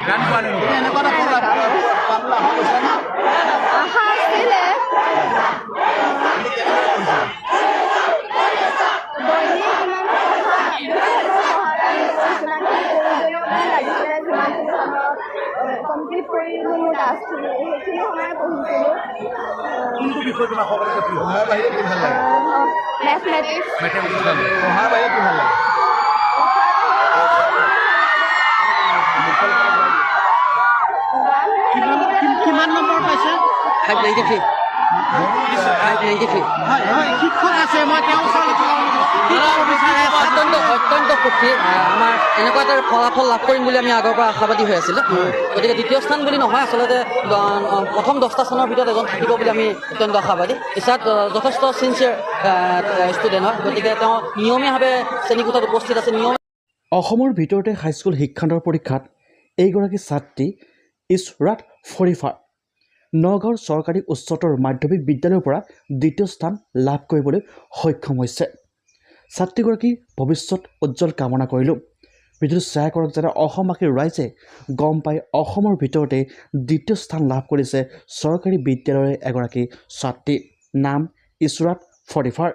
গান পোৱা নাই এনেকুৱা এটা পাবলা হৈছে না আশা আছিলে কমপ্লিট কৰি মোৰ টাস্কখিনি সেইখিনি সময় পঢ়িছিলোঁ কোনটো বিষয় তোমাক সকলোতকৈ প্ৰিয় পঢ়াৰ বাহিৰে কি ভাল লাগে মেথমেটিক্স পঢ়াৰ বাহিৰে কি ভাল লাগে কিমান নম্বৰ পাইছে 593 হয় শিক্ষক আছে মই তেওঁ অত্যন্ত সুখী আমাৰ এনেকুৱা এটা ফলাফল লাভ কৰিম বুলি আমি আগৰ পৰা আশাবাদী হৈ আছিলোঁ গতিকে দ্বিতীয় স্থান বুলি নহয় আচলতে প্ৰথম 10টা স্থানৰ ভিতৰত এজন থাকিব বুলি আমি অত্যন্ত আশাবাদী ইছাত যথেষ্ট চিনচিয়াৰ ষ্টুডেণ্ট হয় গতিকে তেওঁ নিয়মীয়াভাৱে শ্ৰেণীকোঠাত উপস্থিত আছে অসমৰ ভিতৰতে হাইস্কুল শিক্ষান্তৰ পৰীক্ষাত এইগৰাকী ছাত্ৰী ইছৰাট ফৰিফাৰ নগাঁৱৰ চৰকাৰী উচ্চতৰ মাধ্যমিক বিদ্যালয়ৰ পৰা দ্বিতীয় স্থান লাভ কৰিবলৈ সক্ষম হৈছে ছাত্ৰীগৰাকীৰ ভৱিষ্যত উজ্জ্বল কামনা কৰিলোঁ ভিডিঅ'টো শ্বেয়াৰ কৰক যাতে অসমবাসীৰ ৰাইজে গম পায় অসমৰ ভিতৰতে দ্বিতীয় স্থান লাভ কৰিছে চৰকাৰী বিদ্যালয়ৰ এগৰাকী ছাত্ৰী নাম ইছৰাট ফৰিফাৰ